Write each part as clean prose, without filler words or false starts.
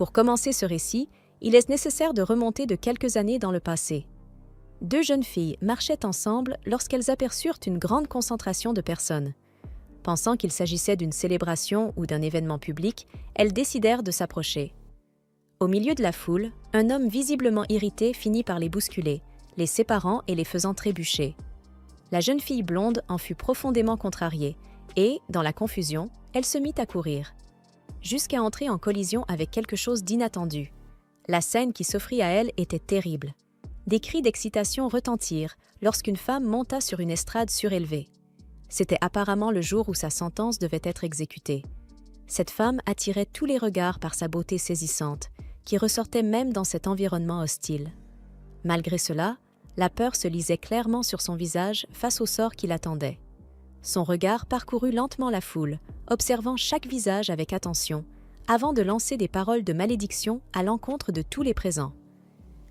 Pour commencer ce récit, il est nécessaire de remonter de quelques années dans le passé. Deux jeunes filles marchaient ensemble lorsqu'elles aperçurent une grande concentration de personnes. Pensant qu'il s'agissait d'une célébration ou d'un événement public, elles décidèrent de s'approcher. Au milieu de la foule, un homme visiblement irrité finit par les bousculer, les séparant et les faisant trébucher. La jeune fille blonde en fut profondément contrariée et, dans la confusion, elle se mit à courir, jusqu'à entrer en collision avec quelque chose d'inattendu. La scène qui s'offrit à elle était terrible. Des cris d'excitation retentirent lorsqu'une femme monta sur une estrade surélevée. C'était apparemment le jour où sa sentence devait être exécutée. Cette femme attirait tous les regards par sa beauté saisissante, qui ressortait même dans cet environnement hostile. Malgré cela, la peur se lisait clairement sur son visage face au sort qui l'attendait. Son regard parcourut lentement la foule, observant chaque visage avec attention, avant de lancer des paroles de malédiction à l'encontre de tous les présents.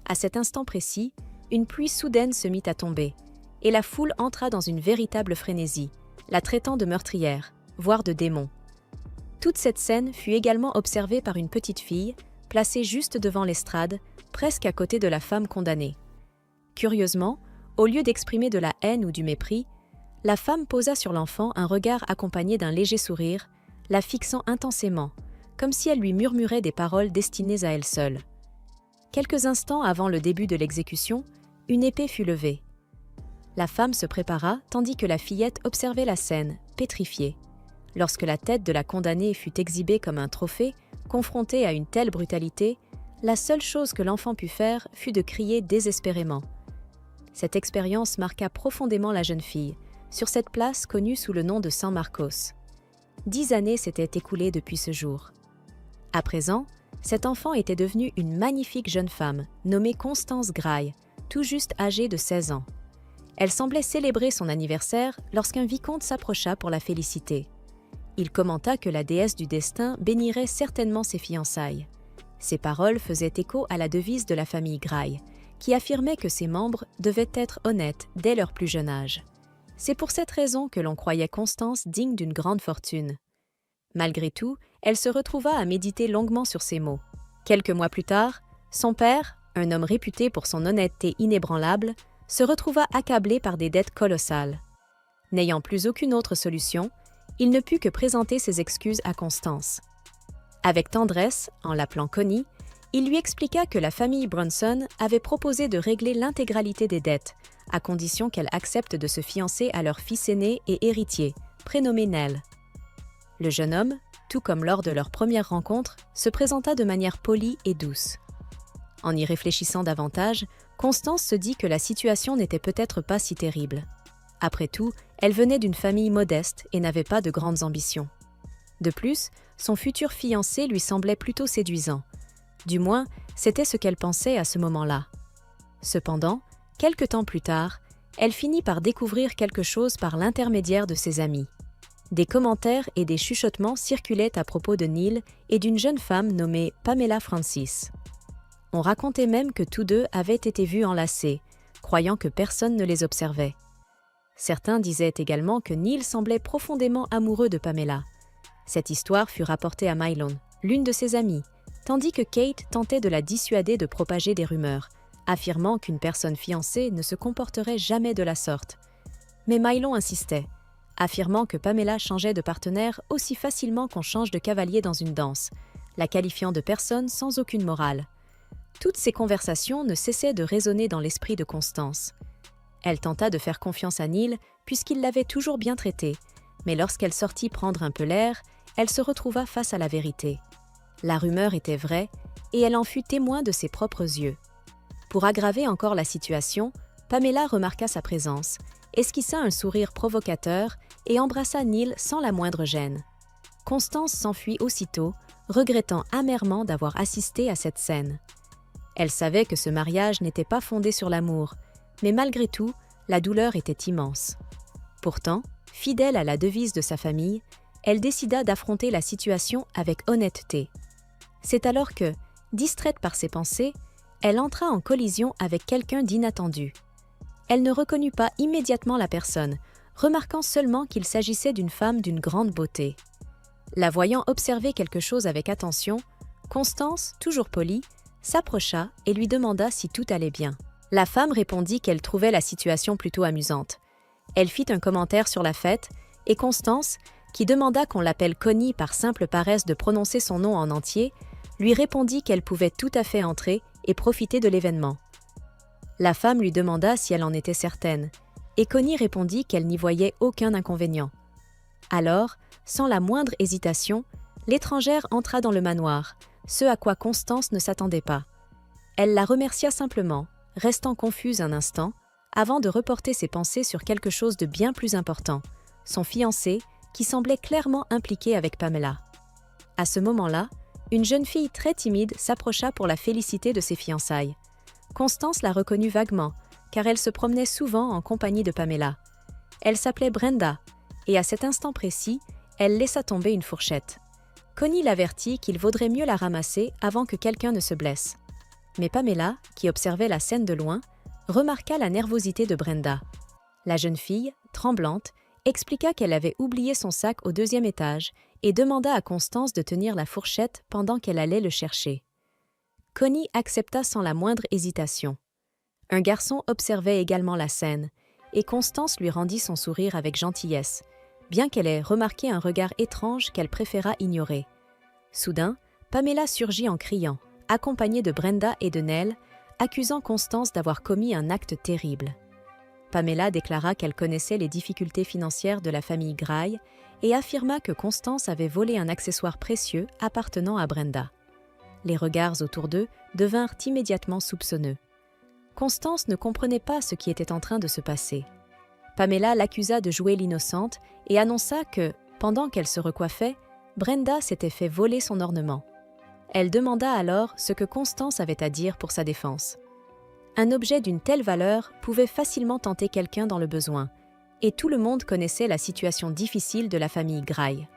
À cet instant précis, une pluie soudaine se mit à tomber, et la foule entra dans une véritable frénésie, la traitant de meurtrière, voire de démon. Toute cette scène fut également observée par une petite fille, placée juste devant l'estrade, presque à côté de la femme condamnée. Curieusement, au lieu d'exprimer de la haine ou du mépris, la femme posa sur l'enfant un regard accompagné d'un léger sourire, la fixant intensément, comme si elle lui murmurait des paroles destinées à elle seule. Quelques instants avant le début de l'exécution, une épée fut levée. La femme se prépara tandis que la fillette observait la scène, pétrifiée. Lorsque la tête de la condamnée fut exhibée comme un trophée, confrontée à une telle brutalité, la seule chose que l'enfant put faire fut de crier désespérément. Cette expérience marqua profondément la jeune fille, sur cette place connue sous le nom de San Marcos. 10 années s'étaient écoulées depuis ce jour. À présent, cette enfant était devenue une magnifique jeune femme, nommée Constance Graille, tout juste âgée de 16 ans. Elle semblait célébrer son anniversaire lorsqu'un vicomte s'approcha pour la féliciter. Il commenta que la déesse du destin bénirait certainement ses fiançailles. Ces paroles faisaient écho à la devise de la famille Graille, qui affirmait que ses membres devaient être honnêtes dès leur plus jeune âge. C'est pour cette raison que l'on croyait Constance digne d'une grande fortune. Malgré tout, elle se retrouva à méditer longuement sur ces mots. Quelques mois plus tard, son père, un homme réputé pour son honnêteté inébranlable, se retrouva accablé par des dettes colossales. N'ayant plus aucune autre solution, il ne put que présenter ses excuses à Constance. Avec tendresse, en l'appelant Connie, il lui expliqua que la famille Bronson avait proposé de régler l'intégralité des dettes, à condition qu'elle accepte de se fiancer à leur fils aîné et héritier, prénommé Nell. Le jeune homme, tout comme lors de leur première rencontre, se présenta de manière polie et douce. En y réfléchissant davantage, Constance se dit que la situation n'était peut-être pas si terrible. Après tout, elle venait d'une famille modeste et n'avait pas de grandes ambitions. De plus, son futur fiancé lui semblait plutôt séduisant. Du moins, c'était ce qu'elle pensait à ce moment-là. Cependant, quelque temps plus tard, elle finit par découvrir quelque chose par l'intermédiaire de ses amis. Des commentaires et des chuchotements circulaient à propos de Neil et d'une jeune femme nommée Pamela Francis. On racontait même que tous deux avaient été vus enlacés, croyant que personne ne les observait. Certains disaient également que Neil semblait profondément amoureux de Pamela. Cette histoire fut rapportée à Mylon, l'une de ses amies, tandis que Kate tentait de la dissuader de propager des rumeurs, affirmant qu'une personne fiancée ne se comporterait jamais de la sorte. Mais Mylon insistait, affirmant que Pamela changeait de partenaire aussi facilement qu'on change de cavalier dans une danse, la qualifiant de personne sans aucune morale. Toutes ces conversations ne cessaient de résonner dans l'esprit de Constance. Elle tenta de faire confiance à Neil puisqu'il l'avait toujours bien traitée, mais lorsqu'elle sortit prendre un peu l'air, elle se retrouva face à la vérité. La rumeur était vraie et elle en fut témoin de ses propres yeux. Pour aggraver encore la situation, Pamela remarqua sa présence, esquissa un sourire provocateur et embrassa Neil sans la moindre gêne. Constance s'enfuit aussitôt, regrettant amèrement d'avoir assisté à cette scène. Elle savait que ce mariage n'était pas fondé sur l'amour, mais malgré tout, la douleur était immense. Pourtant, fidèle à la devise de sa famille, elle décida d'affronter la situation avec honnêteté. C'est alors que, distraite par ses pensées, elle entra en collision avec quelqu'un d'inattendu. Elle ne reconnut pas immédiatement la personne, remarquant seulement qu'il s'agissait d'une femme d'une grande beauté. La voyant observer quelque chose avec attention, Constance, toujours polie, s'approcha et lui demanda si tout allait bien. La femme répondit qu'elle trouvait la situation plutôt amusante. Elle fit un commentaire sur la fête et Constance, qui demanda qu'on l'appelle Connie par simple paresse de prononcer son nom en entier, lui répondit qu'elle pouvait tout à fait entrer et profiter de l'événement. La femme lui demanda si elle en était certaine, et Connie répondit qu'elle n'y voyait aucun inconvénient. Alors, sans la moindre hésitation, l'étrangère entra dans le manoir, ce à quoi Constance ne s'attendait pas. Elle la remercia simplement, restant confuse un instant, avant de reporter ses pensées sur quelque chose de bien plus important, son fiancé, qui semblait clairement impliqué avec Pamela. À ce moment-là, une jeune fille très timide s'approcha pour la féliciter de ses fiançailles. Constance la reconnut vaguement, car elle se promenait souvent en compagnie de Pamela. Elle s'appelait Brenda, et à cet instant précis, elle laissa tomber une fourchette. Connie l'avertit qu'il vaudrait mieux la ramasser avant que quelqu'un ne se blesse. Mais Pamela, qui observait la scène de loin, remarqua la nervosité de Brenda. La jeune fille, tremblante, expliqua qu'elle avait oublié son sac au 2e étage et demanda à Constance de tenir la fourchette pendant qu'elle allait le chercher. Connie accepta sans la moindre hésitation. Un garçon observait également la scène, et Constance lui rendit son sourire avec gentillesse, bien qu'elle ait remarqué un regard étrange qu'elle préféra ignorer. Soudain, Pamela surgit en criant, accompagnée de Brenda et de Nell, accusant Constance d'avoir commis un acte terrible. Pamela déclara qu'elle connaissait les difficultés financières de la famille Gray et affirma que Constance avait volé un accessoire précieux appartenant à Brenda. Les regards autour d'eux devinrent immédiatement soupçonneux. Constance ne comprenait pas ce qui était en train de se passer. Pamela l'accusa de jouer l'innocente et annonça que, pendant qu'elle se recoiffait, Brenda s'était fait voler son ornement. Elle demanda alors ce que Constance avait à dire pour sa défense. Un objet d'une telle valeur pouvait facilement tenter quelqu'un dans le besoin, et tout le monde connaissait la situation difficile de la famille Gray.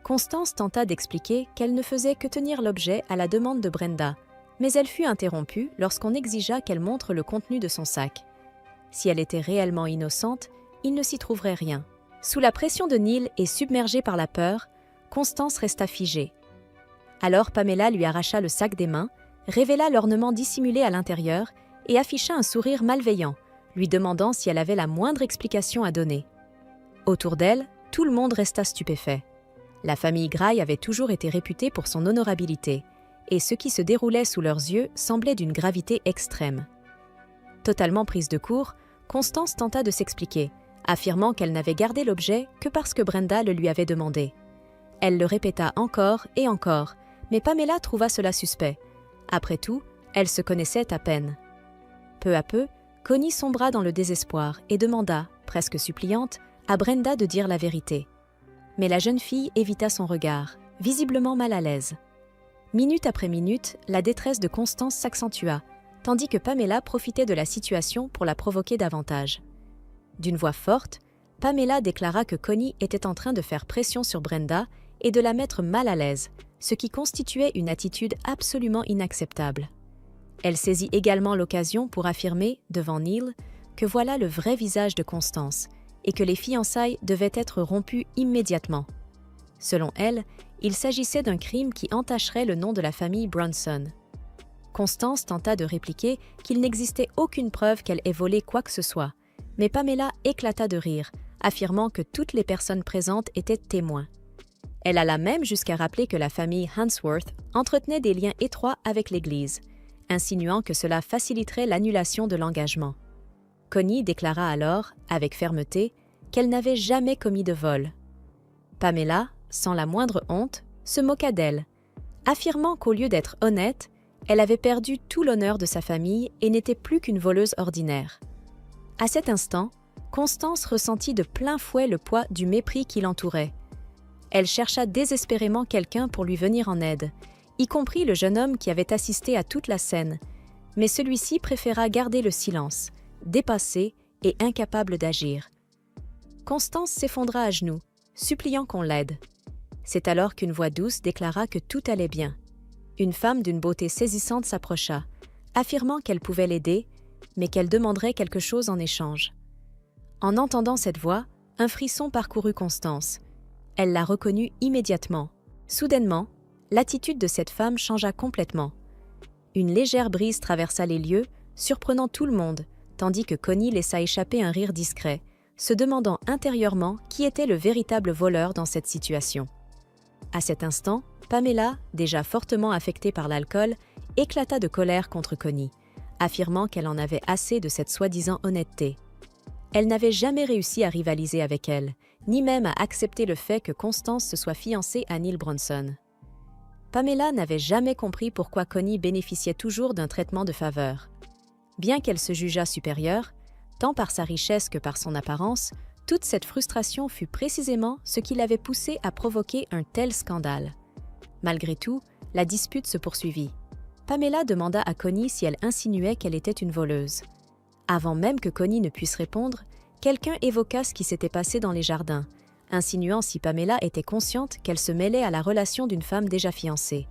Constance tenta d'expliquer qu'elle ne faisait que tenir l'objet à la demande de Brenda, mais elle fut interrompue lorsqu'on exigea qu'elle montre le contenu de son sac. Si elle était réellement innocente, il ne s'y trouverait rien. Sous la pression de Neil et submergée par la peur, Constance resta figée. Alors Pamela lui arracha le sac des mains, révéla l'ornement dissimulé à l'intérieur et afficha un sourire malveillant, lui demandant si elle avait la moindre explication à donner. Autour d'elle, tout le monde resta stupéfait. La famille Gray avait toujours été réputée pour son honorabilité, et ce qui se déroulait sous leurs yeux semblait d'une gravité extrême. Totalement prise de court, Constance tenta de s'expliquer, affirmant qu'elle n'avait gardé l'objet que parce que Brenda le lui avait demandé. Elle le répéta encore et encore, mais Pamela trouva cela suspect. Après tout, elles se connaissaient à peine. Peu à peu, Connie sombra dans le désespoir et demanda, presque suppliante, à Brenda de dire la vérité. Mais la jeune fille évita son regard, visiblement mal à l'aise. Minute après minute, la détresse de Constance s'accentua, tandis que Pamela profitait de la situation pour la provoquer davantage. D'une voix forte, Pamela déclara que Connie était en train de faire pression sur Brenda et de la mettre mal à l'aise, ce qui constituait une attitude absolument inacceptable. Elle saisit également l'occasion pour affirmer, devant Neil, que voilà le vrai visage de Constance et que les fiançailles devaient être rompues immédiatement. Selon elle, il s'agissait d'un crime qui entacherait le nom de la famille Bronson. Constance tenta de répliquer qu'il n'existait aucune preuve qu'elle ait volé quoi que ce soit, mais Pamela éclata de rire, affirmant que toutes les personnes présentes étaient témoins. Elle alla même jusqu'à rappeler que la famille Hansworth entretenait des liens étroits avec l'Église, insinuant que cela faciliterait l'annulation de l'engagement. Connie déclara alors, avec fermeté, qu'elle n'avait jamais commis de vol. Pamela, sans la moindre honte, se moqua d'elle, affirmant qu'au lieu d'être honnête, elle avait perdu tout l'honneur de sa famille et n'était plus qu'une voleuse ordinaire. À cet instant, Constance ressentit de plein fouet le poids du mépris qui l'entourait. Elle chercha désespérément quelqu'un pour lui venir en aide, y compris le jeune homme qui avait assisté à toute la scène, mais celui-ci préféra garder le silence, dépassé et incapable d'agir. Constance s'effondra à genoux, suppliant qu'on l'aide. C'est alors qu'une voix douce déclara que tout allait bien. Une femme d'une beauté saisissante s'approcha, affirmant qu'elle pouvait l'aider, mais qu'elle demanderait quelque chose en échange. En entendant cette voix, un frisson parcourut Constance. Elle la reconnut immédiatement. Soudainement, l'attitude de cette femme changea complètement. Une légère brise traversa les lieux, surprenant tout le monde, tandis que Connie laissa échapper un rire discret, se demandant intérieurement qui était le véritable voleur dans cette situation. À cet instant, Pamela, déjà fortement affectée par l'alcool, éclata de colère contre Connie, affirmant qu'elle en avait assez de cette soi-disant honnêteté. Elle n'avait jamais réussi à rivaliser avec elle, ni même à accepter le fait que Constance se soit fiancée à Neil Bronson. Pamela n'avait jamais compris pourquoi Connie bénéficiait toujours d'un traitement de faveur. Bien qu'elle se jugeât supérieure, tant par sa richesse que par son apparence, toute cette frustration fut précisément ce qui l'avait poussée à provoquer un tel scandale. Malgré tout, la dispute se poursuivit. Pamela demanda à Connie si elle insinuait qu'elle était une voleuse. Avant même que Connie ne puisse répondre, quelqu'un évoqua ce qui s'était passé dans les jardins, insinuant si Pamela était consciente qu'elle se mêlait à la relation d'une femme déjà fiancée.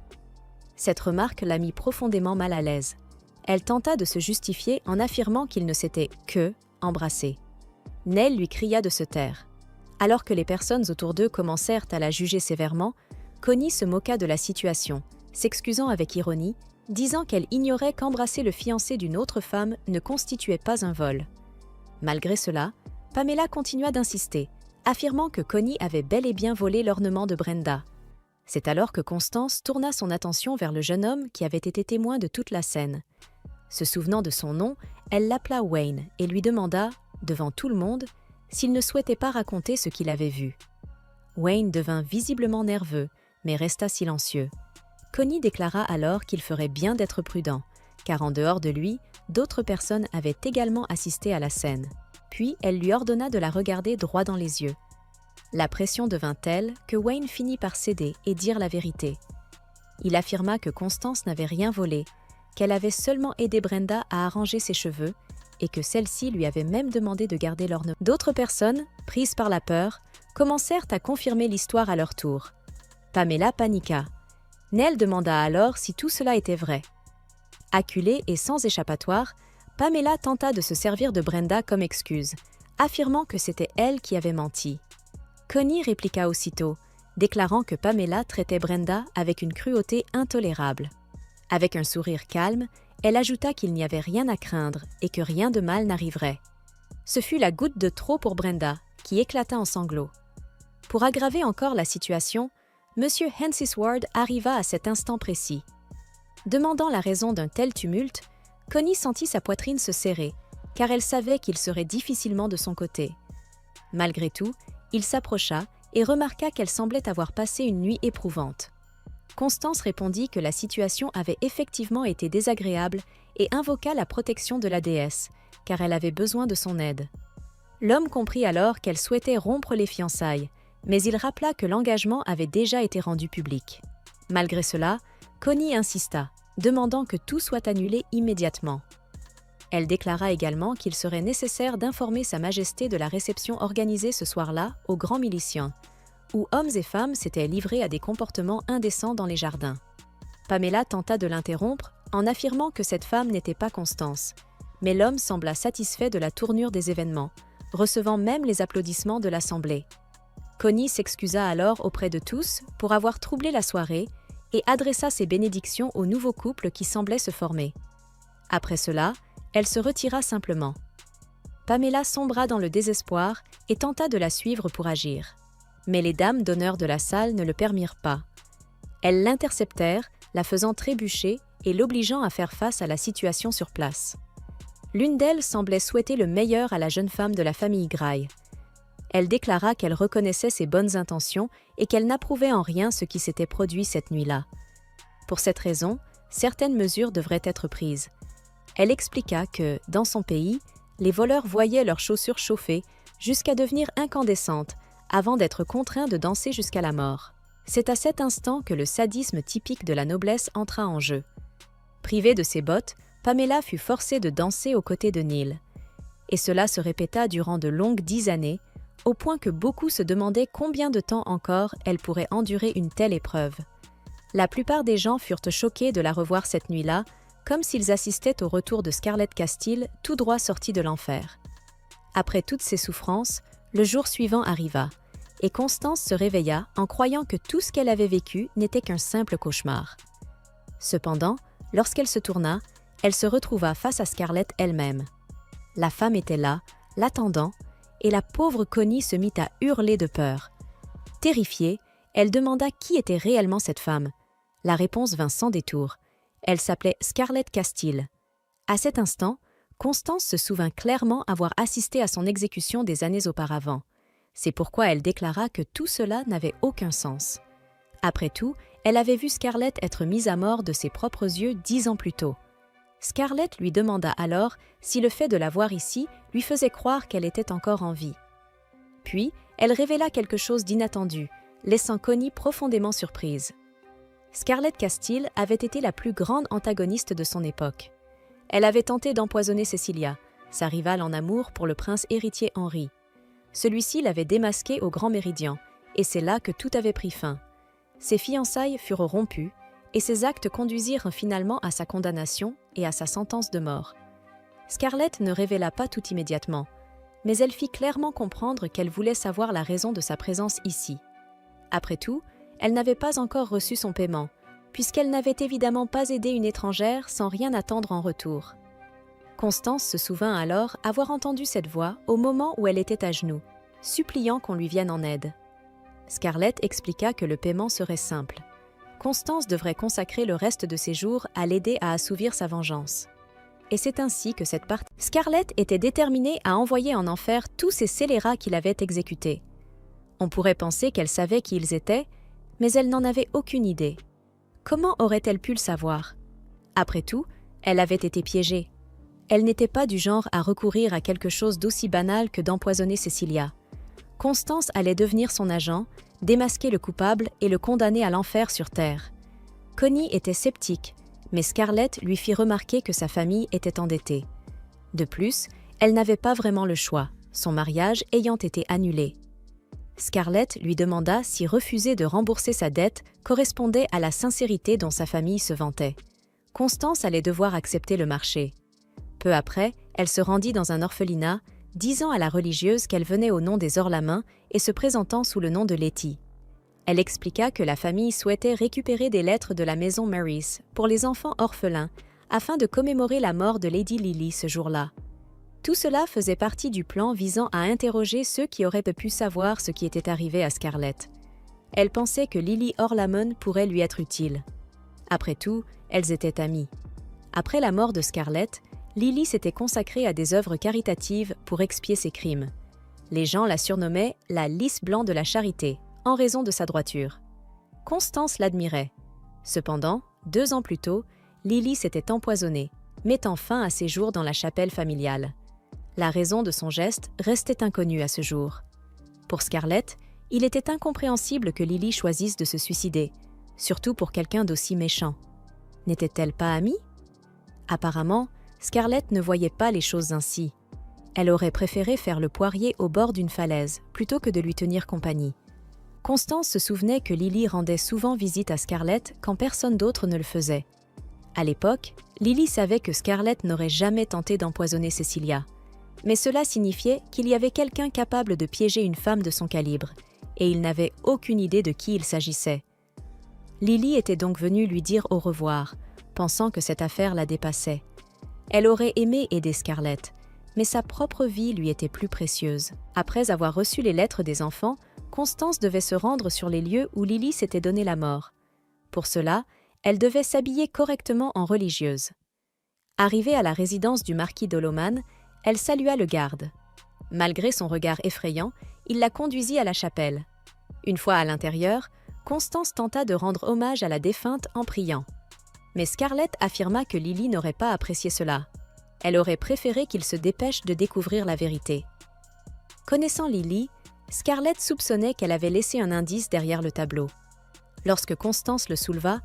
Cette remarque la mit profondément mal à l'aise. Elle tenta de se justifier en affirmant qu'ils ne s'étaient que embrassés. Nell lui cria de se taire. Alors que les personnes autour d'eux commencèrent à la juger sévèrement, Connie se moqua de la situation, s'excusant avec ironie, disant qu'elle ignorait qu'embrasser le fiancé d'une autre femme ne constituait pas un vol. Malgré cela, Pamela continua d'insister, affirmant que Connie avait bel et bien volé l'ornement de Brenda. C'est alors que Constance tourna son attention vers le jeune homme qui avait été témoin de toute la scène. Se souvenant de son nom, elle l'appela Wayne et lui demanda, devant tout le monde, s'il ne souhaitait pas raconter ce qu'il avait vu. Wayne devint visiblement nerveux, mais resta silencieux. Connie déclara alors qu'il ferait bien d'être prudent, car en dehors de lui, d'autres personnes avaient également assisté à la scène. Puis elle lui ordonna de la regarder droit dans les yeux. La pression devint telle que Wayne finit par céder et dire la vérité. Il affirma que Constance n'avait rien volé, qu'elle avait seulement aidé Brenda à arranger ses cheveux et que celle-ci lui avait même demandé de garder l'ornement. D'autres personnes, prises par la peur, commencèrent à confirmer l'histoire à leur tour. Pamela paniqua. Nell demanda alors si tout cela était vrai. Acculée et sans échappatoire, Pamela tenta de se servir de Brenda comme excuse, affirmant que c'était elle qui avait menti. Connie répliqua aussitôt, déclarant que Pamela traitait Brenda avec une cruauté intolérable. Avec un sourire calme, elle ajouta qu'il n'y avait rien à craindre et que rien de mal n'arriverait. Ce fut la goutte de trop pour Brenda, qui éclata en sanglots. Pour aggraver encore la situation, M. Hensisward arriva à cet instant précis. Demandant la raison d'un tel tumulte, Connie sentit sa poitrine se serrer, car elle savait qu'il serait difficilement de son côté. Malgré tout, il s'approcha et remarqua qu'elle semblait avoir passé une nuit éprouvante. Constance répondit que la situation avait effectivement été désagréable et invoqua la protection de la déesse, car elle avait besoin de son aide. L'homme comprit alors qu'elle souhaitait rompre les fiançailles, mais il rappela que l'engagement avait déjà été rendu public. Malgré cela, Connie insista, demandant que tout soit annulé immédiatement. Elle déclara également qu'il serait nécessaire d'informer Sa Majesté de la réception organisée ce soir-là aux grands miliciens, où hommes et femmes s'étaient livrés à des comportements indécents dans les jardins. Pamela tenta de l'interrompre en affirmant que cette femme n'était pas Constance, mais l'homme sembla satisfait de la tournure des événements, recevant même les applaudissements de l'Assemblée. Connie s'excusa alors auprès de tous pour avoir troublé la soirée et adressa ses bénédictions au nouveau couple qui semblait se former. Après cela, elle se retira simplement. Pamela sombra dans le désespoir et tenta de la suivre pour agir. Mais les dames d'honneur de la salle ne le permirent pas. Elles l'interceptèrent, la faisant trébucher et l'obligeant à faire face à la situation sur place. L'une d'elles semblait souhaiter le meilleur à la jeune femme de la famille Gray. Elle déclara qu'elle reconnaissait ses bonnes intentions et qu'elle n'approuvait en rien ce qui s'était produit cette nuit-là. Pour cette raison, certaines mesures devraient être prises. Elle expliqua que, dans son pays, les voleurs voyaient leurs chaussures chauffer jusqu'à devenir incandescentes avant d'être contraints de danser jusqu'à la mort. C'est à cet instant que le sadisme typique de la noblesse entra en jeu. Privée de ses bottes, Pamela fut forcée de danser aux côtés de Neil. Et cela se répéta durant de longues 10 années, au point que beaucoup se demandaient combien de temps encore elle pourrait endurer une telle épreuve. La plupart des gens furent choqués de la revoir cette nuit-là, comme s'ils assistaient au retour de Scarlett Castile tout droit sortie de l'enfer. Après toutes ces souffrances, le jour suivant arriva, et Constance se réveilla en croyant que tout ce qu'elle avait vécu n'était qu'un simple cauchemar. Cependant, lorsqu'elle se tourna, elle se retrouva face à Scarlett elle-même. La femme était là, l'attendant, et la pauvre Connie se mit à hurler de peur. Terrifiée, elle demanda qui était réellement cette femme. La réponse vint sans détour. Elle s'appelait Scarlett Castile. À cet instant, Constance se souvint clairement avoir assisté à son exécution des années auparavant. C'est pourquoi elle déclara que tout cela n'avait aucun sens. Après tout, elle avait vu Scarlett être mise à mort de ses propres yeux 10 ans plus tôt. Scarlett lui demanda alors si le fait de la voir ici lui faisait croire qu'elle était encore en vie. Puis, elle révéla quelque chose d'inattendu, laissant Connie profondément surprise. Scarlett Castile avait été la plus grande antagoniste de son époque. Elle avait tenté d'empoisonner Cecilia, sa rivale en amour pour le prince héritier Henri. Celui-ci l'avait démasquée au Grand Méridien, et c'est là que tout avait pris fin. Ses fiançailles furent rompues, et ses actes conduisirent finalement à sa condamnation et à sa sentence de mort. Scarlett ne révéla pas tout immédiatement, mais elle fit clairement comprendre qu'elle voulait savoir la raison de sa présence ici. Après tout, elle n'avait pas encore reçu son paiement, puisqu'elle n'avait évidemment pas aidé une étrangère sans rien attendre en retour. Constance se souvint alors avoir entendu cette voix au moment où elle était à genoux, suppliant qu'on lui vienne en aide. Scarlett expliqua que le paiement serait simple. Constance devrait consacrer le reste de ses jours à l'aider à assouvir sa vengeance. Et c'est ainsi que cette partie... Scarlett était déterminée à envoyer en enfer tous ces scélérats qui l'avaient exécutés. On pourrait penser qu'elle savait qui ils étaient, mais elle n'en avait aucune idée. Comment aurait-elle pu le savoir? Après tout, elle avait été piégée. Elle n'était pas du genre à recourir à quelque chose d'aussi banal que d'empoisonner Cecilia. Constance allait devenir son agent, démasquer le coupable et le condamner à l'enfer sur Terre. Connie était sceptique, mais Scarlett lui fit remarquer que sa famille était endettée. De plus, elle n'avait pas vraiment le choix, son mariage ayant été annulé. Scarlett lui demanda si refuser de rembourser sa dette correspondait à la sincérité dont sa famille se vantait. Constance allait devoir accepter le marché. Peu après, elle se rendit dans un orphelinat, disant à la religieuse qu'elle venait au nom des Orlamins et se présentant sous le nom de Letty. Elle expliqua que la famille souhaitait récupérer des lettres de la maison Mary's pour les enfants orphelins afin de commémorer la mort de Lady Lily ce jour-là. Tout cela faisait partie du plan visant à interroger ceux qui auraient pu savoir ce qui était arrivé à Scarlett. Elle pensait que Lily Orlamon pourrait lui être utile. Après tout, elles étaient amies. Après la mort de Scarlett, Lily s'était consacrée à des œuvres caritatives pour expier ses crimes. Les gens la surnommaient la lys blanc de la charité, en raison de sa droiture. Constance l'admirait. Cependant, 2 ans plus tôt, Lily s'était empoisonnée, mettant fin à ses jours dans la chapelle familiale. La raison de son geste restait inconnue à ce jour. Pour Scarlett, il était incompréhensible que Lily choisisse de se suicider, surtout pour quelqu'un d'aussi méchant. N'était-elle pas amie? Apparemment, Scarlett ne voyait pas les choses ainsi. Elle aurait préféré faire le poirier au bord d'une falaise, plutôt que de lui tenir compagnie. Constance se souvenait que Lily rendait souvent visite à Scarlett quand personne d'autre ne le faisait. À l'époque, Lily savait que Scarlett n'aurait jamais tenté d'empoisonner Cecilia. Mais cela signifiait qu'il y avait quelqu'un capable de piéger une femme de son calibre, et il n'avait aucune idée de qui il s'agissait. Lily était donc venue lui dire au revoir, pensant que cette affaire la dépassait. Elle aurait aimé aider Scarlett, mais sa propre vie lui était plus précieuse. Après avoir reçu les lettres des enfants, Constance devait se rendre sur les lieux où Lily s'était donné la mort. Pour cela, elle devait s'habiller correctement en religieuse. Arrivée à la résidence du marquis d'Oloman, elle salua le garde. Malgré son regard effrayant, il la conduisit à la chapelle. Une fois à l'intérieur, Constance tenta de rendre hommage à la défunte en priant. Mais Scarlett affirma que Lily n'aurait pas apprécié cela. Elle aurait préféré qu'il se dépêche de découvrir la vérité. Connaissant Lily, Scarlett soupçonnait qu'elle avait laissé un indice derrière le tableau. Lorsque Constance le souleva,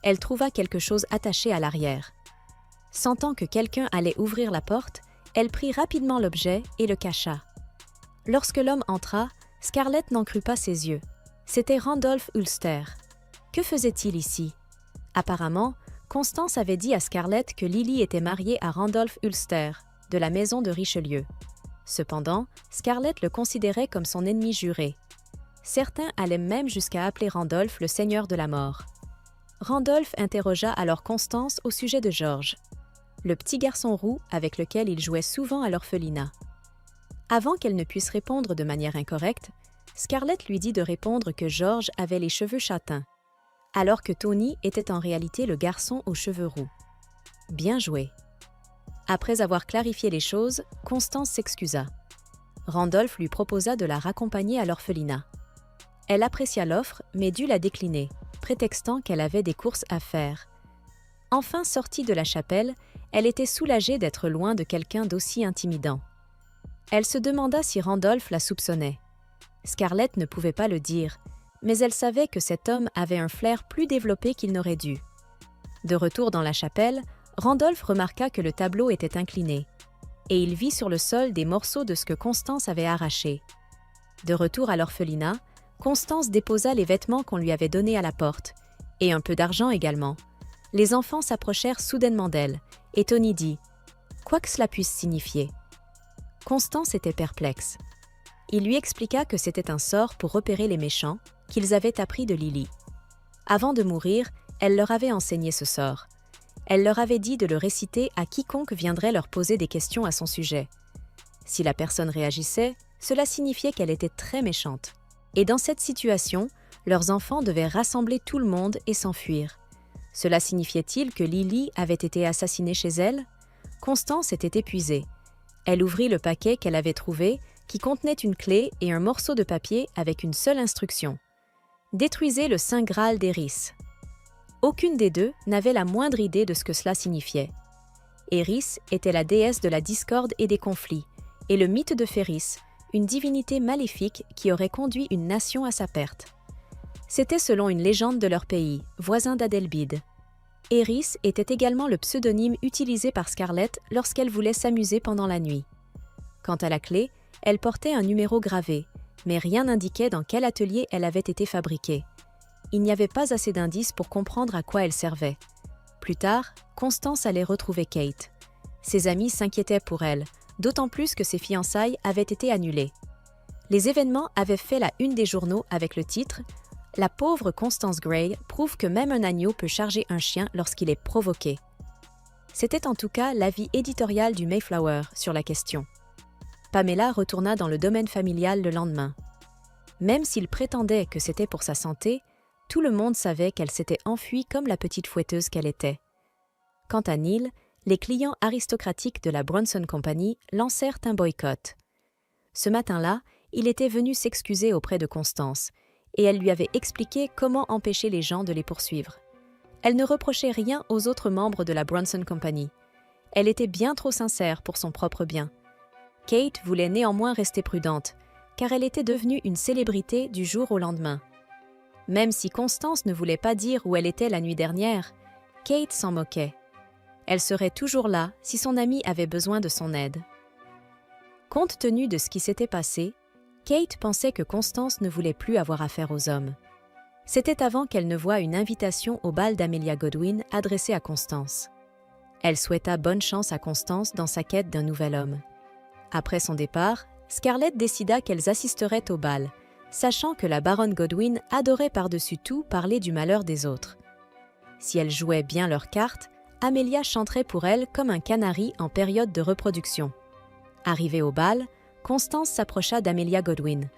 elle trouva quelque chose attaché à l'arrière. Sentant que quelqu'un allait ouvrir la porte, elle prit rapidement l'objet et le cacha. Lorsque l'homme entra, Scarlett n'en crut pas ses yeux. C'était Randolph Ulster. Que faisait-il ici? Apparemment, Constance avait dit à Scarlett que Lily était mariée à Randolph Ulster, de la maison de Richelieu. Cependant, Scarlett le considérait comme son ennemi juré. Certains allaient même jusqu'à appeler Randolph le Seigneur de la mort. Randolph interrogea alors Constance au sujet de George, le petit garçon roux avec lequel il jouait souvent à l'orphelinat. Avant qu'elle ne puisse répondre de manière incorrecte, Scarlett lui dit de répondre que George avait les cheveux châtains, alors que Tony était en réalité le garçon aux cheveux roux. Bien joué. Après avoir clarifié les choses, Constance s'excusa. Randolph lui proposa de la raccompagner à l'orphelinat. Elle apprécia l'offre, mais dut la décliner, prétextant qu'elle avait des courses à faire. Enfin sortie de la chapelle, elle était soulagée d'être loin de quelqu'un d'aussi intimidant. Elle se demanda si Randolph la soupçonnait. Scarlett ne pouvait pas le dire, mais elle savait que cet homme avait un flair plus développé qu'il n'aurait dû. De retour dans la chapelle, Randolph remarqua que le tableau était incliné, et il vit sur le sol des morceaux de ce que Constance avait arraché. De retour à l'orphelinat, Constance déposa les vêtements qu'on lui avait donnés à la porte, et un peu d'argent également. Les enfants s'approchèrent soudainement d'elle, et Tony dit « Quoi que cela puisse signifier ». Constance était perplexe. Il lui expliqua que c'était un sort pour repérer les méchants, qu'ils avaient appris de Lily. Avant de mourir, elle leur avait enseigné ce sort. Elle leur avait dit de le réciter à quiconque viendrait leur poser des questions à son sujet. Si la personne réagissait, cela signifiait qu'elle était très méchante. Et dans cette situation, leurs enfants devaient rassembler tout le monde et s'enfuir. Cela signifiait-il que Lily avait été assassinée chez elle? Constance était épuisée. Elle ouvrit le paquet qu'elle avait trouvé, qui contenait une clé et un morceau de papier avec une seule instruction. Détruisez le Saint Graal d'Eris. Aucune des deux n'avait la moindre idée de ce que cela signifiait. Eris était la déesse de la discorde et des conflits, et le mythe de Féris, une divinité maléfique qui aurait conduit une nation à sa perte. C'était selon une légende de leur pays, voisin d'Adelbide. Eris était également le pseudonyme utilisé par Scarlett lorsqu'elle voulait s'amuser pendant la nuit. Quant à la clé, elle portait un numéro gravé, mais rien n'indiquait dans quel atelier elle avait été fabriquée. Il n'y avait pas assez d'indices pour comprendre à quoi elle servait. Plus tard, Constance allait retrouver Kate. Ses amis s'inquiétaient pour elle, d'autant plus que ses fiançailles avaient été annulées. Les événements avaient fait la une des journaux avec le titre « La pauvre Constance Gray prouve que même un agneau peut charger un chien lorsqu'il est provoqué ». C'était en tout cas l'avis éditorial du Mayflower sur la question. Pamela retourna dans le domaine familial le lendemain. Même s'il prétendait que c'était pour sa santé, tout le monde savait qu'elle s'était enfuie comme la petite fouetteuse qu'elle était. Quant à Neil, les clients aristocratiques de la Bronson Company lancèrent un boycott. Ce matin-là, il était venu s'excuser auprès de Constance, et elle lui avait expliqué comment empêcher les gens de les poursuivre. Elle ne reprochait rien aux autres membres de la Bronson Company. Elle était bien trop sincère pour son propre bien. Kate voulait néanmoins rester prudente, car elle était devenue une célébrité du jour au lendemain. Même si Constance ne voulait pas dire où elle était la nuit dernière, Kate s'en moquait. Elle serait toujours là si son amie avait besoin de son aide. Compte tenu de ce qui s'était passé, Kate pensait que Constance ne voulait plus avoir affaire aux hommes. C'était avant qu'elle ne voie une invitation au bal d'Amelia Godwin adressée à Constance. Elle souhaita bonne chance à Constance dans sa quête d'un nouvel homme. Après son départ, Scarlett décida qu'elles assisteraient au bal, sachant que la baronne Godwin adorait par-dessus tout parler du malheur des autres. Si elles jouaient bien leurs cartes, Amelia chanterait pour elle comme un canari en période de reproduction. Arrivée au bal, Constance s'approcha d'Amelia Godwin.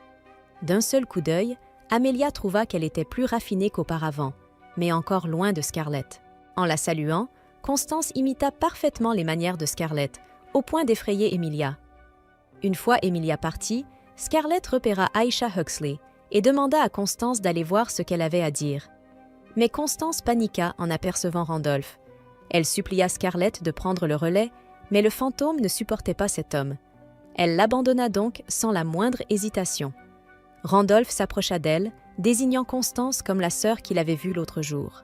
D'un seul coup d'œil, Amelia trouva qu'elle était plus raffinée qu'auparavant, mais encore loin de Scarlett. En la saluant, Constance imita parfaitement les manières de Scarlett, au point d'effrayer Emilia. Une fois Emilia partie, Scarlett repéra Aisha Huxley et demanda à Constance d'aller voir ce qu'elle avait à dire. Mais Constance paniqua en apercevant Randolph. Elle supplia Scarlett de prendre le relais, mais le fantôme ne supportait pas cet homme. Elle l'abandonna donc sans la moindre hésitation. Randolph s'approcha d'elle, désignant Constance comme la sœur qu'il avait vue l'autre jour.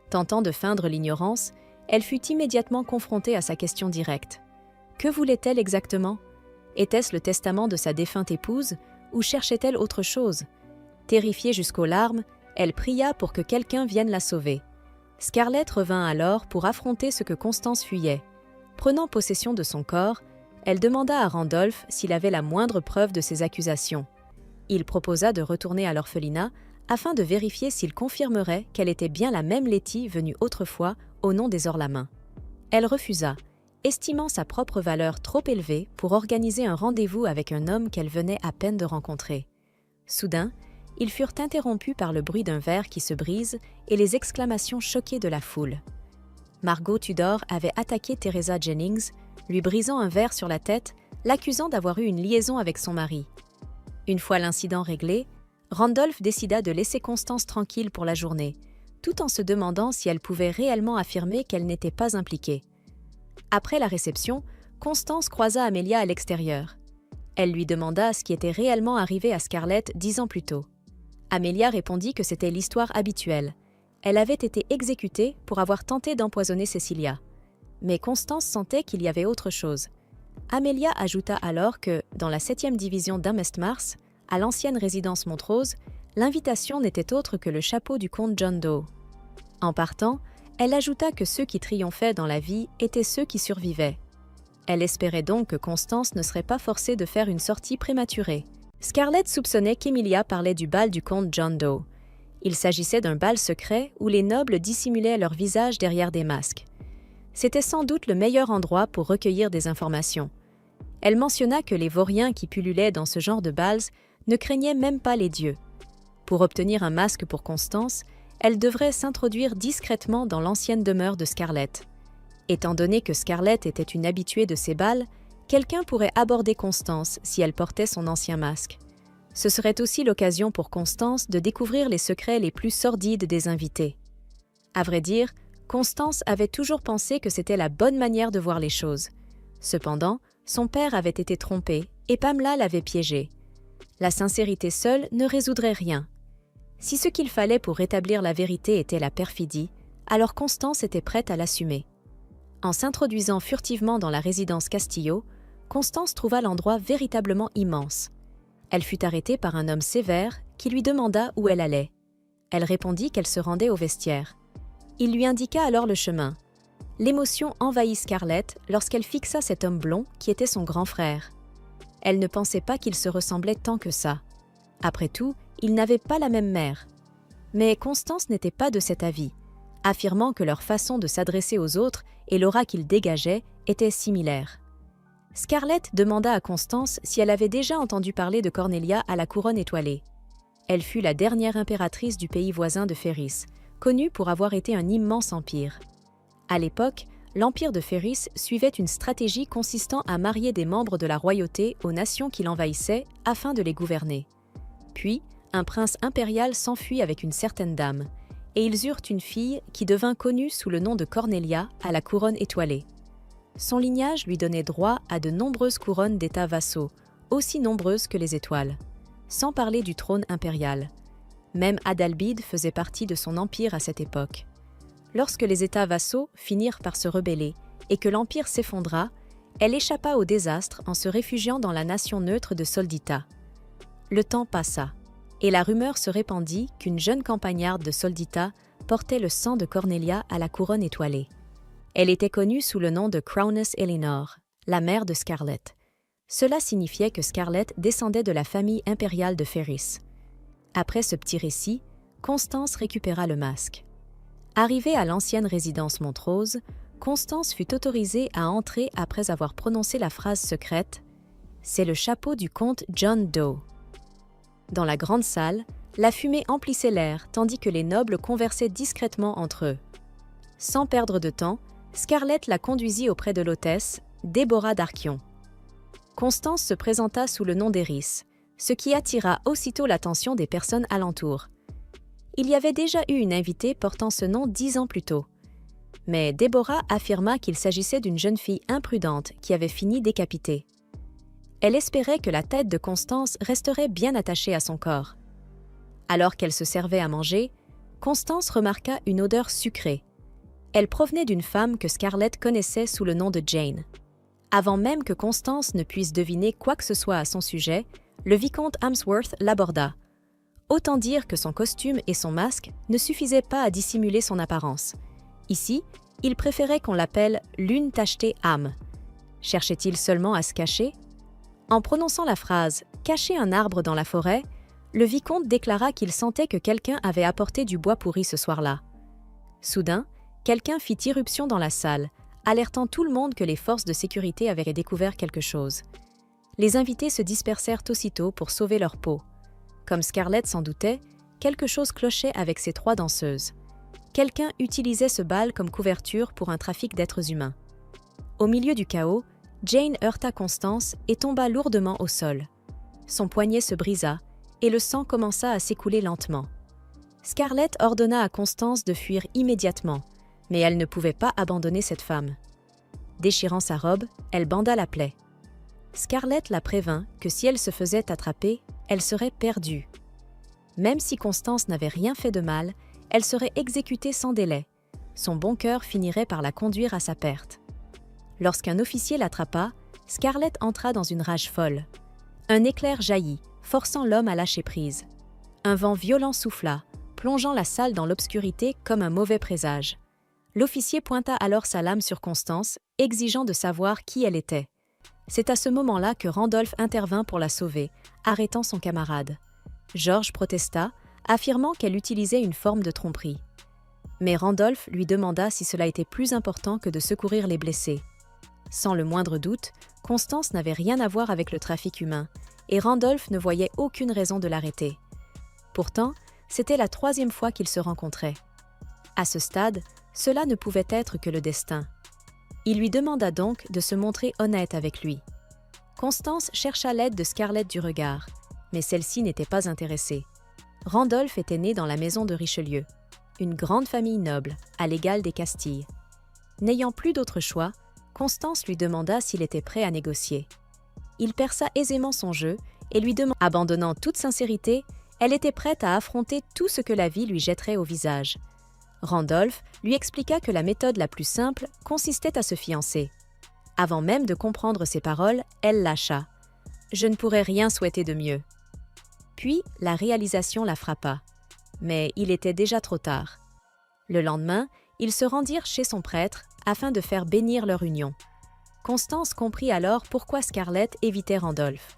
Tentant de feindre l'ignorance, elle fut immédiatement confrontée à sa question directe. Que voulait-elle exactement? Était-ce le testament de sa défunte épouse ou cherchait-elle autre chose? Terrifiée jusqu'aux larmes, elle pria pour que quelqu'un vienne la sauver. Scarlett revint alors pour affronter ce que Constance fuyait. Prenant possession de son corps, elle demanda à Randolph s'il avait la moindre preuve de ses accusations. Il proposa de retourner à l'orphelinat afin de vérifier s'il confirmerait qu'elle était bien la même Letty venue autrefois au nom des Orlamins. Elle refusa, estimant sa propre valeur trop élevée pour organiser un rendez-vous avec un homme qu'elle venait à peine de rencontrer. Soudain, ils furent interrompus par le bruit d'un verre qui se brise et les exclamations choquées de la foule. Margot Tudor avait attaqué Teresa Jennings, lui brisant un verre sur la tête, l'accusant d'avoir eu une liaison avec son mari. Une fois l'incident réglé, Randolph décida de laisser Constance tranquille pour la journée, tout en se demandant si elle pouvait réellement affirmer qu'elle n'était pas impliquée. Après la réception, Constance croisa Amelia à l'extérieur. Elle lui demanda ce qui était réellement arrivé à Scarlett 10 ans plus tôt. Amelia répondit que c'était l'histoire habituelle. Elle avait été exécutée pour avoir tenté d'empoisonner Cecilia. Mais Constance sentait qu'il y avait autre chose. Amelia ajouta alors que, dans la 7e division d'Amherst-Mars, à l'ancienne résidence Montrose, l'invitation n'était autre que le chapeau du comte John Doe. En partant, elle ajouta que ceux qui triomphaient dans la vie étaient ceux qui survivaient. Elle espérait donc que Constance ne serait pas forcée de faire une sortie prématurée. Scarlett soupçonnait qu'Emilia parlait du bal du comte John Doe. Il s'agissait d'un bal secret où les nobles dissimulaient leur visage derrière des masques. C'était sans doute le meilleur endroit pour recueillir des informations. Elle mentionna que les vauriens qui pullulaient dans ce genre de bals ne craignaient même pas les dieux. Pour obtenir un masque pour Constance, elle devrait s'introduire discrètement dans l'ancienne demeure de Scarlett. Étant donné que Scarlett était une habituée de ces bals, quelqu'un pourrait aborder Constance si elle portait son ancien masque. Ce serait aussi l'occasion pour Constance de découvrir les secrets les plus sordides des invités. À vrai dire, Constance avait toujours pensé que c'était la bonne manière de voir les choses. Cependant, son père avait été trompé et Pamela l'avait piégé. La sincérité seule ne résoudrait rien. Si ce qu'il fallait pour rétablir la vérité était la perfidie, alors Constance était prête à l'assumer. En s'introduisant furtivement dans la résidence Castillo, Constance trouva l'endroit véritablement immense. Elle fut arrêtée par un homme sévère qui lui demanda où elle allait. Elle répondit qu'elle se rendait au vestiaire. Il lui indiqua alors le chemin. L'émotion envahit Scarlett lorsqu'elle fixa cet homme blond qui était son grand frère. Elle ne pensait pas qu'ils se ressemblaient tant que ça. Après tout, ils n'avaient pas la même mère. Mais Constance n'était pas de cet avis, affirmant que leur façon de s'adresser aux autres et l'aura qu'ils dégageaient étaient similaires. Scarlett demanda à Constance si elle avait déjà entendu parler de Cornelia à la couronne étoilée. Elle fut la dernière impératrice du pays voisin de Ferris, connue pour avoir été un immense empire. À l'époque, l'empire de Ferris suivait une stratégie consistant à marier des membres de la royauté aux nations qui l'envahissaient afin de les gouverner. Puis, un prince impérial s'enfuit avec une certaine dame, et ils eurent une fille qui devint connue sous le nom de Cornelia à la couronne étoilée. Son lignage lui donnait droit à de nombreuses couronnes d'États vassaux, aussi nombreuses que les étoiles, sans parler du trône impérial. Même Adalbide faisait partie de son empire à cette époque. Lorsque les États vassaux finirent par se rebeller et que l'empire s'effondra, elle échappa au désastre en se réfugiant dans la nation neutre de Soldita. Le temps passa, et la rumeur se répandit qu'une jeune campagnarde de Soldita portait le sang de Cornelia à la couronne étoilée. Elle était connue sous le nom de Crowness Eleanor, la mère de Scarlett. Cela signifiait que Scarlett descendait de la famille impériale de Ferris. Après ce petit récit, Constance récupéra le masque. Arrivée à l'ancienne résidence Montrose, Constance fut autorisée à entrer après avoir prononcé la phrase secrète « C'est le chapeau du comte John Doe ». Dans la grande salle, la fumée emplissait l'air tandis que les nobles conversaient discrètement entre eux. Sans perdre de temps, Scarlett la conduisit auprès de l'hôtesse, Déborah d'Archion. Constance se présenta sous le nom d'Eris, ce qui attira aussitôt l'attention des personnes alentour. Il y avait déjà eu une invitée portant ce nom 10 ans plus tôt. Mais Déborah affirma qu'il s'agissait d'une jeune fille imprudente qui avait fini décapitée. Elle espérait que la tête de Constance resterait bien attachée à son corps. Alors qu'elle se servait à manger, Constance remarqua une odeur sucrée. Elle provenait d'une femme que Scarlett connaissait sous le nom de Jane. Avant même que Constance ne puisse deviner quoi que ce soit à son sujet, le vicomte Amsworth l'aborda. Autant dire que son costume et son masque ne suffisaient pas à dissimuler son apparence. Ici, il préférait qu'on l'appelle « lune tachetée âme ». Cherchait-il seulement à se cacher ? En prononçant la phrase « cacher un arbre dans la forêt », le vicomte déclara qu'il sentait que quelqu'un avait apporté du bois pourri ce soir-là. Soudain, quelqu'un fit irruption dans la salle, alertant tout le monde que les forces de sécurité avaient découvert quelque chose. Les invités se dispersèrent aussitôt pour sauver leur peau. Comme Scarlett s'en doutait, quelque chose clochait avec ces 3 danseuses. Quelqu'un utilisait ce bal comme couverture pour un trafic d'êtres humains. Au milieu du chaos, Jane heurta Constance et tomba lourdement au sol. Son poignet se brisa et le sang commença à s'écouler lentement. Scarlett ordonna à Constance de fuir immédiatement, mais elle ne pouvait pas abandonner cette femme. Déchirant sa robe, elle banda la plaie. Scarlett la prévint que si elle se faisait attraper, elle serait perdue. Même si Constance n'avait rien fait de mal, elle serait exécutée sans délai. Son bon cœur finirait par la conduire à sa perte. Lorsqu'un officier l'attrapa, Scarlett entra dans une rage folle. Un éclair jaillit, forçant l'homme à lâcher prise. Un vent violent souffla, plongeant la salle dans l'obscurité comme un mauvais présage. L'officier pointa alors sa lame sur Constance, exigeant de savoir qui elle était. C'est à ce moment-là que Randolph intervint pour la sauver, arrêtant son camarade. George protesta, affirmant qu'elle utilisait une forme de tromperie. Mais Randolph lui demanda si cela était plus important que de secourir les blessés. Sans le moindre doute, Constance n'avait rien à voir avec le trafic humain, et Randolph ne voyait aucune raison de l'arrêter. Pourtant, c'était la 3e fois qu'ils se rencontraient. À ce stade, cela ne pouvait être que le destin. Il lui demanda donc de se montrer honnête avec lui. Constance chercha l'aide de Scarlett du regard, mais celle-ci n'était pas intéressée. Randolph était né dans la maison de Richelieu, une grande famille noble, à l'égal des Castilles. N'ayant plus d'autre choix, Constance lui demanda s'il était prêt à négocier. Il perça aisément son jeu et lui demanda, abandonnant toute sincérité, elle était prête à affronter tout ce que la vie lui jetterait au visage. Randolph lui expliqua que la méthode la plus simple consistait à se fiancer. Avant même de comprendre ses paroles, elle lâcha. « Je ne pourrais rien souhaiter de mieux. » Puis, la réalisation la frappa. Mais il était déjà trop tard. Le lendemain, ils se rendirent chez son prêtre afin de faire bénir leur union. Constance comprit alors pourquoi Scarlett évitait Randolph.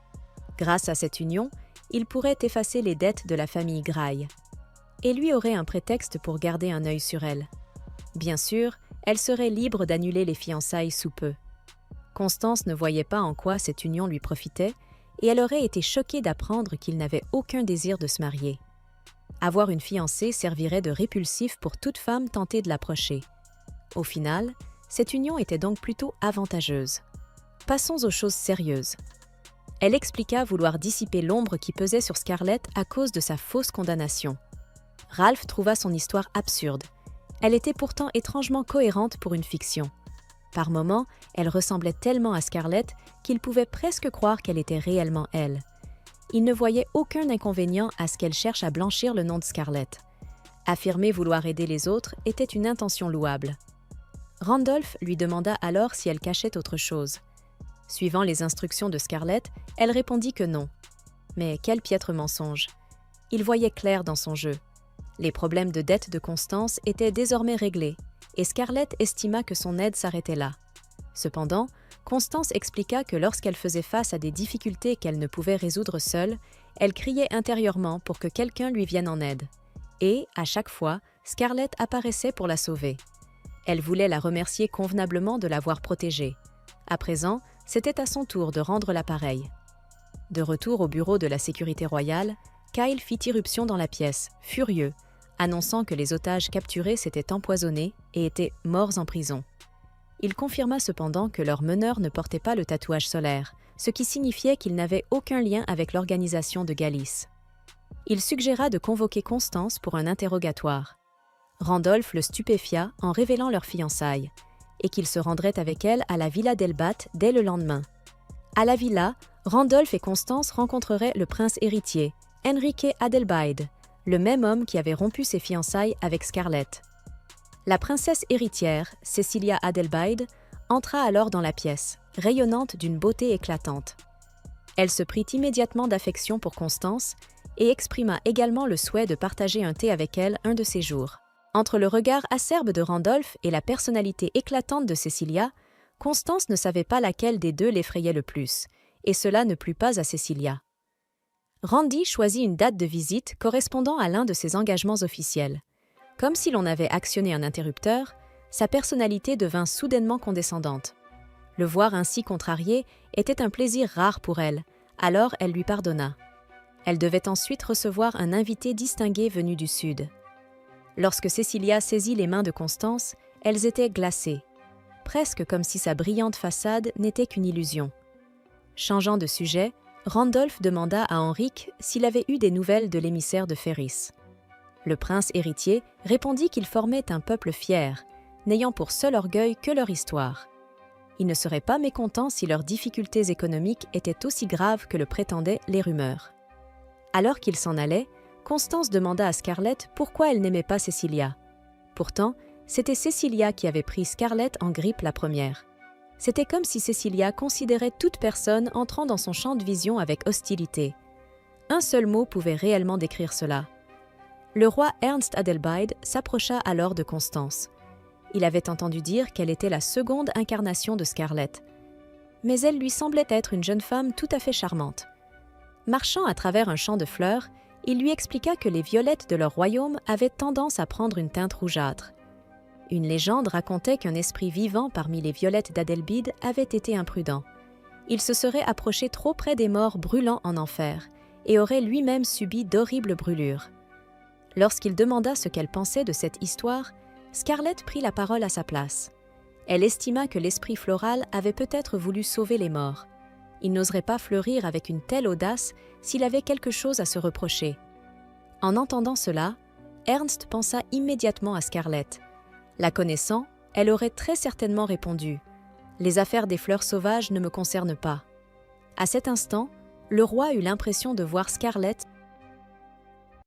Grâce à cette union, il pourrait effacer les dettes de la famille Graille. Et lui aurait un prétexte pour garder un œil sur elle. Bien sûr, elle serait libre d'annuler les fiançailles sous peu. Constance ne voyait pas en quoi cette union lui profitait, et elle aurait été choquée d'apprendre qu'il n'avait aucun désir de se marier. Avoir une fiancée servirait de répulsif pour toute femme tentée de l'approcher. Au final, cette union était donc plutôt avantageuse. Passons aux choses sérieuses. Elle expliqua vouloir dissiper l'ombre qui pesait sur Scarlett à cause de sa fausse condamnation. Ralph trouva son histoire absurde. Elle était pourtant étrangement cohérente pour une fiction. Par moments, elle ressemblait tellement à Scarlett qu'il pouvait presque croire qu'elle était réellement elle. Il ne voyait aucun inconvénient à ce qu'elle cherche à blanchir le nom de Scarlett. Affirmer vouloir aider les autres était une intention louable. Randolph lui demanda alors si elle cachait autre chose. Suivant les instructions de Scarlett, elle répondit que non. Mais quel piètre mensonge! Il voyait clair dans son jeu. Les problèmes de dette de Constance étaient désormais réglés, et Scarlett estima que son aide s'arrêtait là. Cependant, Constance expliqua que lorsqu'elle faisait face à des difficultés qu'elle ne pouvait résoudre seule, elle criait intérieurement pour que quelqu'un lui vienne en aide. Et, à chaque fois, Scarlett apparaissait pour la sauver. Elle voulait la remercier convenablement de l'avoir protégée. À présent, c'était à son tour de rendre l'appareil. De retour au bureau de la sécurité royale, Kyle fit irruption dans la pièce, furieux, annonçant que les otages capturés s'étaient empoisonnés et étaient morts en prison. Il confirma cependant que leur meneur ne portait pas le tatouage solaire, ce qui signifiait qu'il n'avait aucun lien avec l'organisation de Galice. Il suggéra de convoquer Constance pour un interrogatoire. Randolph le stupéfia en révélant leurs fiançailles, et qu'il se rendrait avec elle à la Villa d'Elbat dès le lendemain. À la villa, Randolph et Constance rencontreraient le prince héritier, Enrique Adelbide, le même homme qui avait rompu ses fiançailles avec Scarlett. La princesse héritière, Cecilia Adelbide, entra alors dans la pièce, rayonnante d'une beauté éclatante. Elle se prit immédiatement d'affection pour Constance et exprima également le souhait de partager un thé avec elle un de ces jours. Entre le regard acerbe de Randolph et la personnalité éclatante de Cecilia, Constance ne savait pas laquelle des deux l'effrayait le plus, et cela ne plut pas à Cecilia. Randy choisit une date de visite correspondant à l'un de ses engagements officiels. Comme si l'on avait actionné un interrupteur, sa personnalité devint soudainement condescendante. Le voir ainsi contrarié était un plaisir rare pour elle, alors elle lui pardonna. Elle devait ensuite recevoir un invité distingué venu du Sud. Lorsque Cecilia saisit les mains de Constance, elles étaient glacées, presque comme si sa brillante façade n'était qu'une illusion. Changeant de sujet, Randolph demanda à Henrik s'il avait eu des nouvelles de l'émissaire de Ferris. Le prince héritier répondit qu'il formait un peuple fier, n'ayant pour seul orgueil que leur histoire. Il ne serait pas mécontent si leurs difficultés économiques étaient aussi graves que le prétendaient les rumeurs. Alors qu'il s'en allait, Constance demanda à Scarlett pourquoi elle n'aimait pas Cecilia. Pourtant, c'était Cecilia qui avait pris Scarlett en grippe la première. C'était comme si Cecilia considérait toute personne entrant dans son champ de vision avec hostilité. Un seul mot pouvait réellement décrire cela. Le roi Ernst Adelbide s'approcha alors de Constance. Il avait entendu dire qu'elle était la seconde incarnation de Scarlett. Mais elle lui semblait être une jeune femme tout à fait charmante. Marchant à travers un champ de fleurs, il lui expliqua que les violettes de leur royaume avaient tendance à prendre une teinte rougeâtre. Une légende racontait qu'un esprit vivant parmi les violettes d'Adelbide avait été imprudent. Il se serait approché trop près des morts brûlant en enfer et aurait lui-même subi d'horribles brûlures. Lorsqu'il demanda ce qu'elle pensait de cette histoire, Scarlett prit la parole à sa place. Elle estima que l'esprit floral avait peut-être voulu sauver les morts. Il n'oserait pas fleurir avec une telle audace s'il avait quelque chose à se reprocher. En entendant cela, Ernst pensa immédiatement à Scarlett. La connaissant, elle aurait très certainement répondu « Les affaires des fleurs sauvages ne me concernent pas ». À cet instant, le roi eut l'impression de voir Scarlett